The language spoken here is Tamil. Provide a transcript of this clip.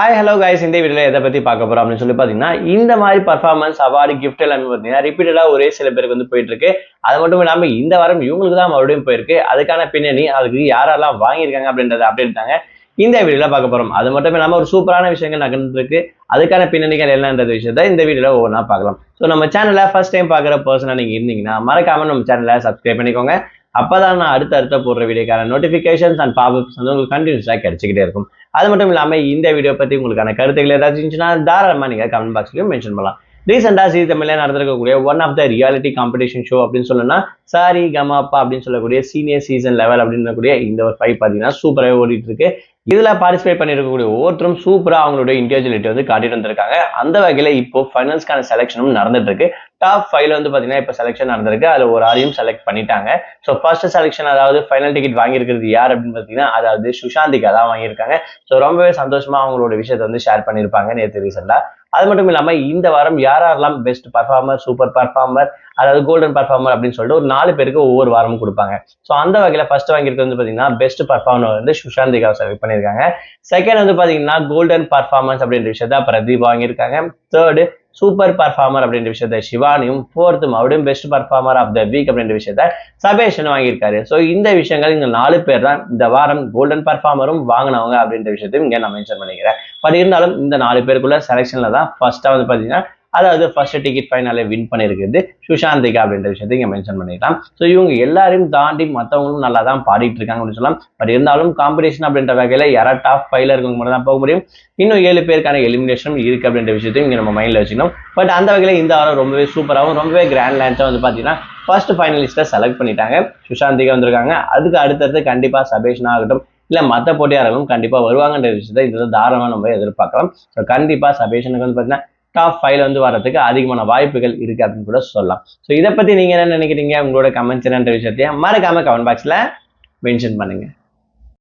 ஹாய் ஹலோ கைஸ், இந்த வீடியோவில் எதை பற்றி பார்க்க போகிறோம் அப்படின்னு சொல்லி பார்த்தீங்கன்னா, இந்த மாதிரி பர்ஃபார்மன்ஸ் அவார்டு கிஃப்ட் எல்லாமே பார்த்தீங்கன்னா ரிப்பீட்டடாக ஒரே சில பேருக்கு வந்து போயிட்டு இருக்கு. அது மட்டும் இல்லாமல் இந்த வாரம் இவங்களுக்கு தான் மறுபடியும் போயிருக்கு. அதுக்கான பின்னணி, அதுக்கு யாரெல்லாம் வாங்கியிருக்காங்க அப்படின்றத அப்டேட் தாங்க இந்த வீடியோவில் பார்க்க போகிறோம். அது மட்டும் இல்லாமல் ஒரு சூப்பரான விஷயங்கள் நகர்ந்துருக்கு. அதுக்கான பின்னணிகள் என்னன்றது விஷயத்த இந்த வீடியோவில் ஒவ்வொன்றா பார்க்கலாம். ஸோ நம்ம சேனலை ஃபர்ஸ்ட் டைம் பார்க்குற பர்சனாக நீங்கள் இருந்தீங்கன்னா மறக்காம நம்ம சேனலை சப்ஸ்கிரைப் பண்ணிக்கோங்க. அப்பதான் நான் அடுத்த போடுற வீடியோக்கான நோட்டிஃபிகேஷன்ஸ் அண்ட் பாப்அப்ஸ் வந்து உங்களுக்கு கண்டினியூஸாக கிடைச்சிக்கிட்டே இருக்கும். அது மட்டும் இல்லாமல் இந்த வீடியோ பற்றி உங்களுக்கான கருத்துக்கள் ஏதாச்சும் இருந்துச்சுன்னா தாராளமாக நீங்கள் கமெண்ட் பாக்ஸ்லையும் மென்ஷன் பண்ணலாம். ரீசெண்டாக ஜீ தமிழில் நடந்திருக்கக்கூடிய one of the reality competition show அப்படின்னு சொல்லணும்னா சாரி கமாப்பா அப்படின்னு சொல்லக்கூடிய சீனியர் சீசன் லெவல் அப்படின்னு இந்த ஒரு ஃபைவ் பார்த்தீங்கன்னா சூப்பராகவே ஓடிட்டு இருக்கு. இதுல பார்ட்டிசிபேட் பண்ணிருக்கக்கூடிய ஒவ்வொருத்தரும் சூப்பரா அவங்களுடைய இண்டிவிஜுவலிட்டி வந்து காட்டிட்டு வந்திருக்காங்க. அந்த வகையில இப்போ ஃபைனல்ஸ்க்கான செலெக்ஷனும் நடந்துட்டு இருக்கு. டாப் 5ல வந்து பாத்தீங்கன்னா இப்போ செலெக்ஷன் நடந்திருக்கு. அதுல ஒரு ஆளையும் செலக்ட் பண்ணிட்டாங்க. ஸோ ஃபர்ஸ்ட் செலெக்ஷன், அதாவது ஃபைனல் டிக்கெட் வாங்கியிருக்கிறது யார் அப்படின்னு பாத்தீங்கன்னா, அதாவது சுஷாந்திகா தான் வாங்கியிருக்காங்க. ஸோ ரொம்பவே சந்தோஷமா அவங்களோட விஷயத்தை வந்து ஷேர் பண்ணியிருப்பாங்க நேற்று ரீசெண்டா. அது மட்டும் இல்லாம இந்த வாரம் யாரெல்லாம் பெஸ்ட் பர்ஃபார்மர், சூப்பர் பர்ஃபார்மர், அதாவது கோல்டன் பர்ஃபார்மர் அப்படின்னு சொல்லிட்டு ஒரு 4 பேருக்கு ஒவ்வொரு வாரமும் கொடுப்பாங்க. ஸோ அந்த வகையில ஃபர்ஸ்ட் வாங்கியிருக்கிறது வந்து பாத்தீங்கன்னா பெஸ்ட் பர்ஃபார்மர் வந்து சுஷாந்திகா செலக்ட் பண்ணியிருக்காங்க. செகண்ட் வந்து பாத்தீங்கன்னா கோல்டன் பர்ஃபார்மன்ஸ் அப்படின்ற விஷயத்த பிரதீப் வாங்கியிருக்காங்க. தேர்டு சூப்பர் பர்ஃபார்மர் அப்படின்ற விஷயத்த சிவானியும், ஃபோர்த்து மறுபடியும் best performer of the week அப்படின்ற விஷயத்த சபேஷன் வாங்கியிருக்காரு. ஸோ இந்த விஷயங்கள் இங்க 4 பேர் தான் இந்த வாரம் கோல்டன் பர்ஃபார்மரும் வாங்கினவங்க அப்படின்ற விஷயத்தையும் இங்க நான் மென்ஷன் பண்ணிக்கிறேன். பட் இருந்தாலும் இந்த 4 பேருக்குள்ள செலெக்ஷன்ல தான் ஃபர்ஸ்டா வந்து பாத்தீங்கன்னா, அதாவது ஃபர்ஸ்ட் டிக்கெட் ஃபைனலை வின் பண்ணிருக்கிறது சுஷாந்திகா அப்படின்ற விஷயத்தை இங்க மென்ஷன் பண்ணிக்கலாம். ஸோ இவங்க எல்லாரையும் தாண்டி மற்றவங்களும் நல்லா தான் பாடிட்டு இருக்காங்க அப்படின்னு சொல்லலாம். பட் இருந்தாலும் காம்படிஷன் அப்படின்ற வகையில யாராவது டாப் 5ல இருக்கவங்க மட்டும் தான் போக முடியும். இன்னும் 7 பேருக்கான எலிமினேஷனும் இருக்கு அப்படின்ற விஷயத்தையும் இங்க நம்ம மைண்ட்ல வச்சுக்கணும். பட் அந்த வகையில இந்த வாரம் ரொம்பவே சூப்பராகவும் ரொம்பவே கிராண்ட் லான்ச்சா வந்து பாத்தீங்கன்னா ஃபர்ஸ்ட் ஃபைனலிஸ்ட்டை செலக்ட் பண்ணிட்டாங்க. சுஷாந்திகா வந்திருக்காங்க. அதுக்கு அடுத்தது கண்டிப்பா சபேஷனா ஆகட்டும், இல்ல மற்ற போட்டியாளர்களும் கண்டிப்பா வருவாங்கன்ற விஷயத்தை இந்த தாராளமா நம்ம எதிர்பார்க்கலாம். ஸோ கண்டிப்பா சபேஷனுக்கு வந்து பாத்தீங்கன்னா டாப் 5ல வந்து வரதுக்கு அதிகமான வாய்ப்புகள் இருக்கு அப்படின்னு கூட சொல்லலாம். ஸோ இதை பத்தி நீங்க என்ன நினைக்கிறீங்க? உங்களோட கமெண்ட்ஸ் என்னன்ற விஷயத்தையும் மறக்காம கமெண்ட் பாக்ஸ்ல மென்ஷன் பண்ணுங்க.